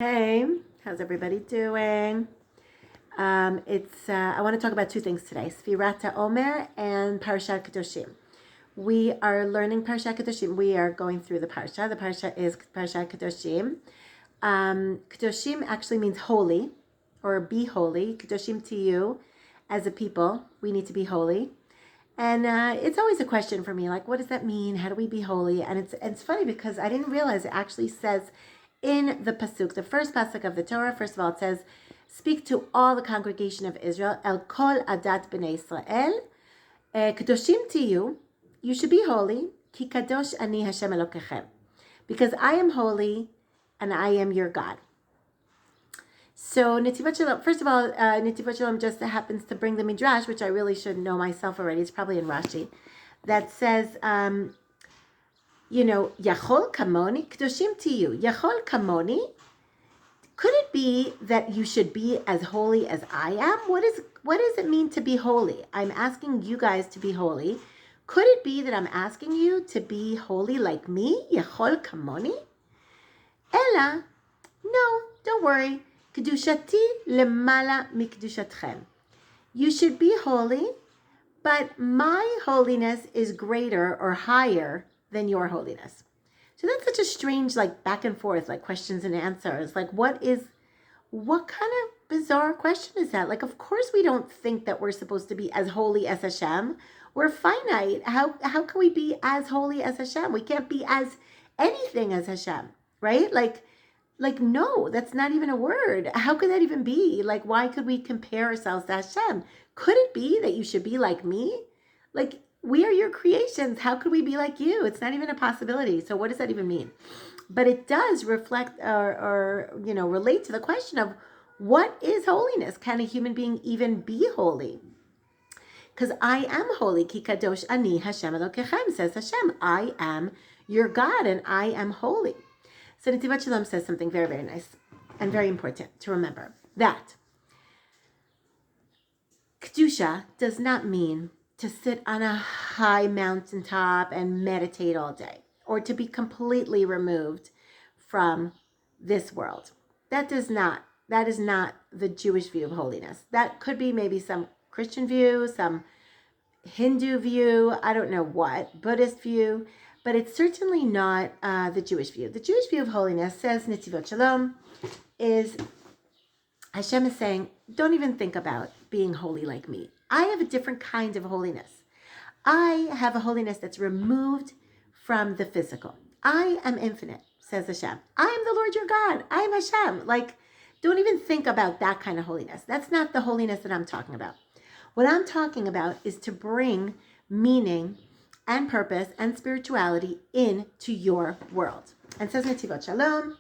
Hey, how's everybody doing? I want to talk about two things today: sefirat haomer and Parashat Kedoshim. We are learning Parashat Kedoshim. We are going through the parsha. The parsha is Parashat Kedoshim. Kedoshim actually means holy, or be holy. Kedoshim to you, as a people, we need to be holy. And it's always a question for me, like, what does that mean? How do we be holy? And it's funny because I didn't realize it actually says in the pasuk, the first pasuk of the Torah. First of all, it says, "Speak to all the congregation of Israel, el kol adat bnei Israel, kedoshim to you. You should be holy, ki kadosh ani Hashem Elokechem, because I am holy, and I am your God." So Netivat Shalom, first of all, Netivat Shalom just happens to bring the Midrash, which I really should know myself already. It's probably in Rashi, that says, Yachol Kamoni, Kedoshim to you. Yachol Kamoni, could it be that you should be as holy as I am? What does it mean to be holy? I'm asking you guys to be holy. Could it be that I'm asking you to be holy like me? Yachol Kamoni? Ella, no, don't worry. Kedushati lemala mikdushatchem. You should be holy, but my holiness is greater or higher than your holiness. So that's such a strange, like, back and forth, like, questions and answers. Like, what kind of bizarre question is that? Like, of course we don't think that we're supposed to be as holy as Hashem. We're finite. How can we be as holy as Hashem? We can't be as anything as Hashem, right? Like, no, that's not even a word. How could that even be? Like, why could we compare ourselves to Hashem? Could it be that you should be like me? Like, we are your creations. How could we be like you? It's not even a possibility. So what does that even mean? But it does reflect or relate to the question of what is holiness? Can a human being even be holy? Because I am holy. Ki kadosh ani Hashem Elokechem, says Hashem. I am your God and I am holy. So Netivat Shalom says something very, very nice and very important to remember. That Kedusha does not mean to sit on a high mountaintop and meditate all day, or to be completely removed from this world. That is not the Jewish view of holiness. That could be maybe some Christian view, some Hindu view, I don't know what, Buddhist view, but it's certainly not the Jewish view. The Jewish view of holiness, says Netivat Shalom, is Hashem is saying, don't even think about being holy like me. I have a different kind of holiness. I have a holiness that's removed from the physical. I am infinite, says Hashem. I am the Lord your God. I am Hashem. Like, don't even think about that kind of holiness. That's not the holiness that I'm talking about. What I'm talking about is to bring meaning and purpose and spirituality into your world. And says Netivat Shalom,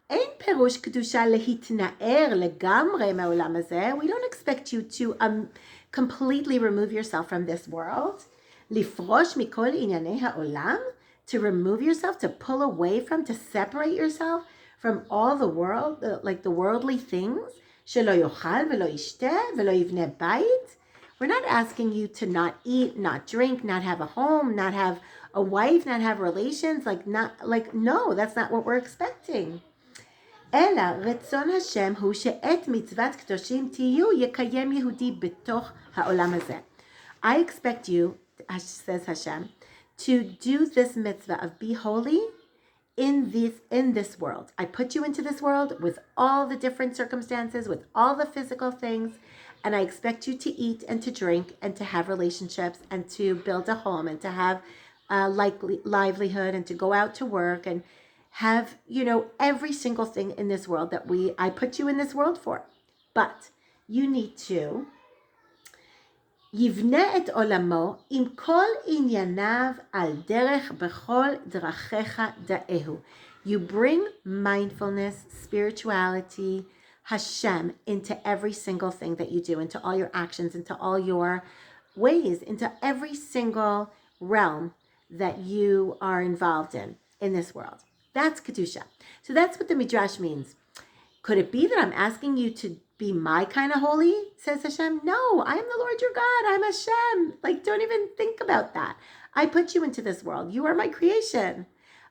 אין פירוש קדושה להתנער לגמרי מהעולם הזה. We don't expect you to completely remove yourself from this world. לפרוש מכל ענייני העולם, to remove yourself, to pull away from, to separate yourself from all the world, like the worldly things. שלא יאכל ולא ישתה ולא יבנה בית. We're not asking you to not eat, not drink, not have a home, not have a wife, not have relations. No, that's not what we're expecting. אלא רצון השם הוא שאת מצוות קדושים תהיו יקיים יהודי בתוך העולם הזה. I expect you, says Hashem, to do this mitzvah of be holy in this world. I put you into this world with all the different circumstances, with all the physical things, and I expect you to eat and to drink and to have relationships and to build a home and to have livelihood and to go out to work and have, every single thing in this world that I put you in this world for. But you need to יבנה את עולמו עם כל ענייניו על דרך בכל דרכיך דאהו. You bring mindfulness, spirituality, Hashem into every single thing that you do, into all your actions, into all your ways, into every single realm that you are involved in this world. That's Kedusha. So that's what the Midrash means. Could it be that I'm asking you to be my kind of holy, says Hashem? No, I am the Lord your God. I'm Hashem. Like, don't even think about that. I put you into this world. You are my creation.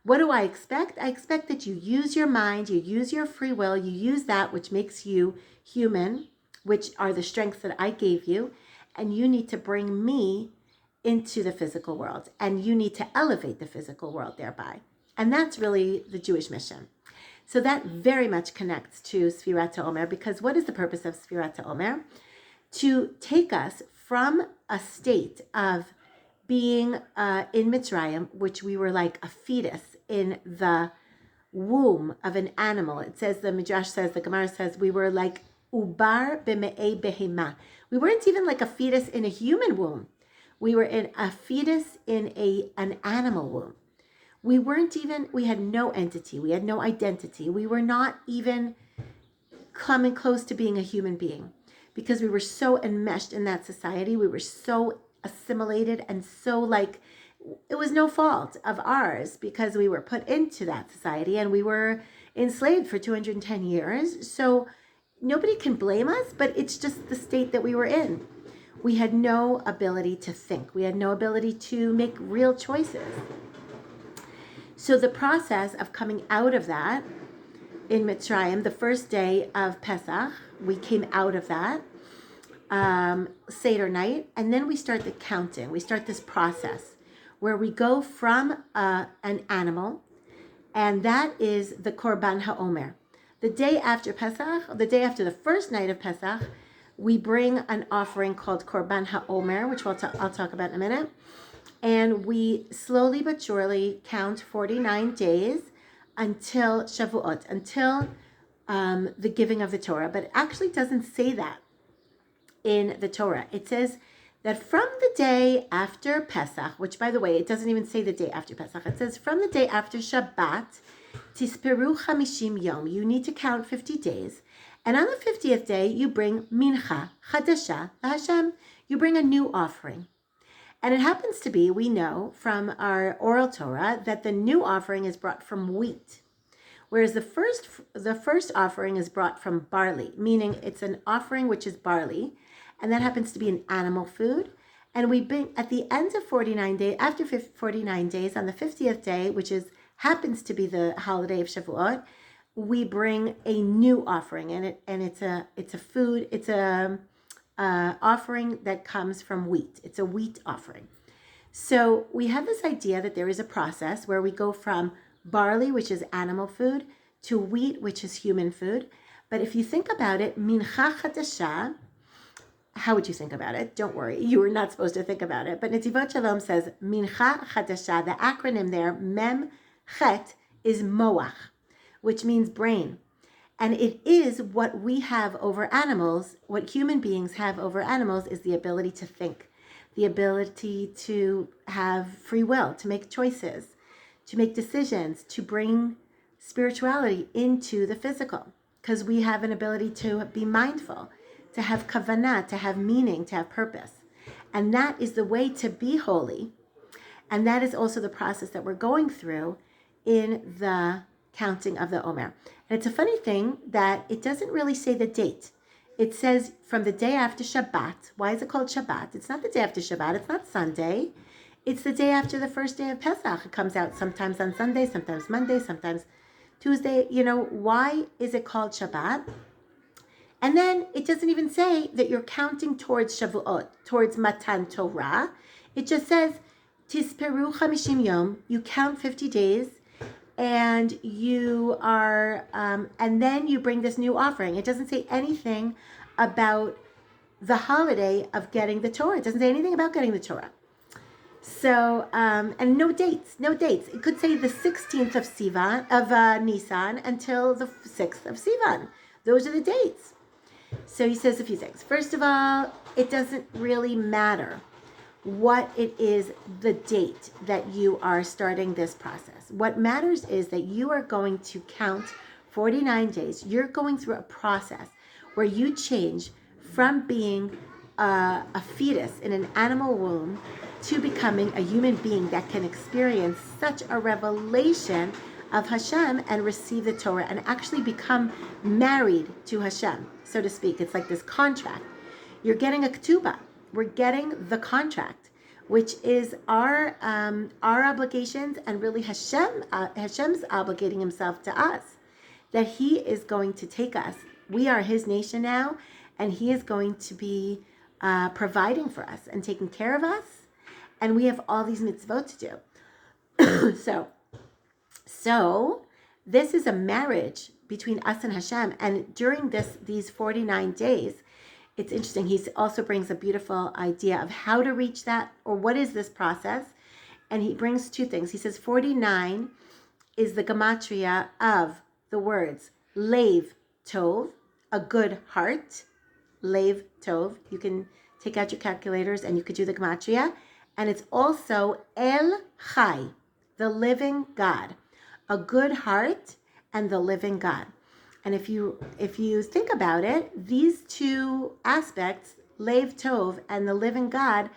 What do I expect? I expect that you use your mind, you use your free will, you use that which makes you human, which are the strengths that I gave you, and you need to bring me into the physical world, and you need to elevate the physical world thereby. And that's really the Jewish mission. So that very much connects to sefirat haomer, because what is the purpose of sefirat haomer? To take us from a state of being in Mitzrayim, which we were like a fetus in the womb of an animal. It says, the Midrash says, the Gemara says, we were like ubar b'me'ei behema. We weren't even like a fetus in a human womb. We were in a fetus in an animal womb. We had no entity. We had no identity. We were not even coming close to being a human being, because we were so enmeshed in that society. We were so assimilated, and so like, it was no fault of ours, because we were put into that society and we were enslaved for 210 years. So nobody can blame us, but it's just the state that we were in. We had no ability to think. We had no ability to make real choices. So the process of coming out of that in Mitzrayim, the first day of Pesach, we came out of that Seder night, and then we start the counting. We start this process where we go from an animal, and that is the Korban haomer. The day after Pesach, the day after the first night of Pesach, we bring an offering called Korban haomer, which I'll talk about in a minute. And we slowly but surely count 49 days until Shavuot, until the giving of the Torah. But it actually doesn't say that in the Torah. It says that from the day after Pesach, which, by the way, it doesn't even say the day after Pesach. It says from the day after Shabbat, tisperu 50 yom. You need to count 50 days. And on the 50th day, you bring mincha chadasha Hashem. You bring a new offering. And it happens to be, we know from our oral Torah, that the new offering is brought from wheat, whereas the first offering is brought from barley, meaning it's an offering which is barley, and that happens to be an animal food. And we bring at the end of 49 days, after 49 days, on the 50th day, which happens to be the holiday of Shavuot, we bring a new offering, and it's a food. It's a offering that comes from wheat. It's a wheat offering. So we have this idea that there is a process where we go from barley, which is animal food, to wheat, which is human food. But if you think about it, mincha chadasha, how would you think about it? Don't worry, you were not supposed to think about it. But Netivot Shalom says mincha chadasha. The acronym there, mem chet, is moach, which means brain. And it is what we have over animals, what human beings have over animals, is the ability to think, the ability to have free will, to make choices, to make decisions, to bring spirituality into the physical. Because we have an ability to be mindful, to have kavanah, to have meaning, to have purpose. And that is the way to be holy. And that is also the process that we're going through in the counting of the Omer. And it's a funny thing that it doesn't really say the date. It says from the day after Shabbat. Why is it called Shabbat? It's not the day after Shabbat. It's not Sunday. It's the day after the first day of Pesach. It comes out sometimes on Sunday, sometimes Monday, sometimes Tuesday. Why is it called Shabbat? And then it doesn't even say that you're counting towards Shavuot, towards Matan Torah. It just says, Tisperu 50 yom. You count 50 days. And you are, and then you bring this new offering. It doesn't say anything about the holiday of getting the Torah. It doesn't say anything about getting the Torah. So, and no dates. It could say the 16th of Nisan until the 6th of Sivan. Those are the dates. So he says a few things. First of all, it doesn't really matter what it is, the date that you are starting this process. What matters is that you are going to count 49 days. You're going through a process where you change from being a fetus in an animal womb to becoming a human being that can experience such a revelation of Hashem and receive the Torah and actually become married to Hashem, so to speak. It's like this contract. You're getting a ketubah. We're getting the contract. which is our obligations, and really Hashem's obligating himself to us, that he is going to take us. We are his nation now, and he is going to be providing for us and taking care of us, and we have all these mitzvot to do. So this is a marriage between us and Hashem, and during these 49 days, it's interesting. He also brings a beautiful idea of how to reach that, or what is this process. And he brings two things. He says 49 is the gematria of the words Lev Tov, a good heart. Lev Tov. You can take out your calculators and you could do the gematria. And it's also El Chai, the living God. A good heart and the living God. And if you think about it, these two aspects, Lev Tov and the living God,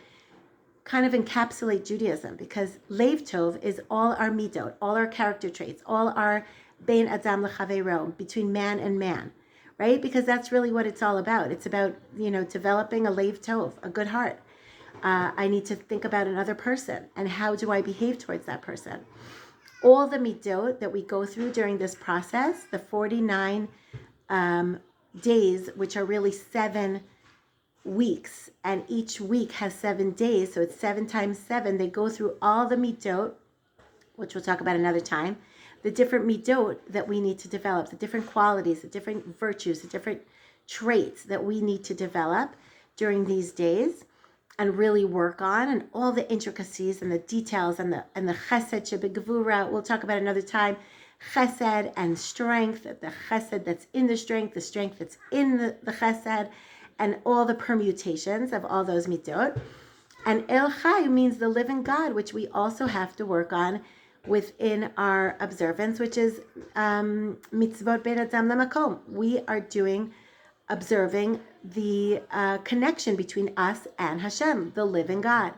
kind of encapsulate Judaism, because Lev Tov is all our midot, all our character traits, all our bein adam lechaveiro, between man and man, right? Because that's really what it's all about. It's about, developing a Lev Tov, a good heart. I need to think about another person, and how do I behave towards that person? All the midot that we go through during this process, the 49 days, which are really 7 weeks, and each week has 7 days, so it's 7 times 7. They go through all the midot, which we'll talk about another time, the different midot that we need to develop, the different qualities, the different virtues, the different traits that we need to develop during these days and really work on, and all the intricacies and the details and the chesed shebegvura. We'll talk about another time. Chesed and strength, the chesed that's in the strength that's in the chesed, and all the permutations of all those midot. And El Chai means the living God, which we also have to work on within our observance, which is mitzvot bein adam lamakom. We are observing the connection between us and Hashem, the living God.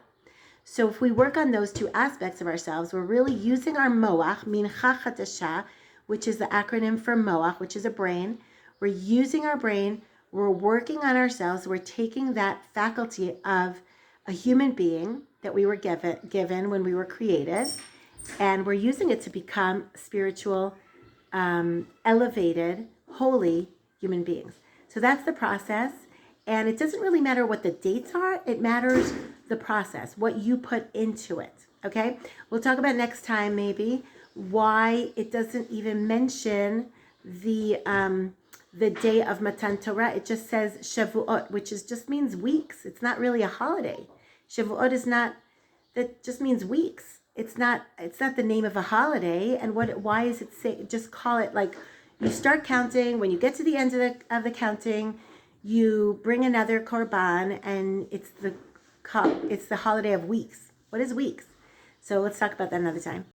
So if we work on those two aspects of ourselves, we're really using our moach, mincha chadasha, which is the acronym for moach, which is a brain. We're using our brain, we're working on ourselves, we're taking that faculty of a human being that we were given when we were created, and we're using it to become spiritual, elevated, holy human beings. So that's the process, and it doesn't really matter what the dates are. It matters the process, what you put into it, okay? We'll talk about next time maybe why it doesn't even mention the day of Matan Torah. It just says Shavuot, which just means weeks. It's not really a holiday. Shavuot that just means weeks. It's not the name of a holiday. And why is it say, just call it, like, you start counting. When you get to the end of the counting, you bring another korban, and it's the holiday of weeks. What is weeks? So let's talk about that another time.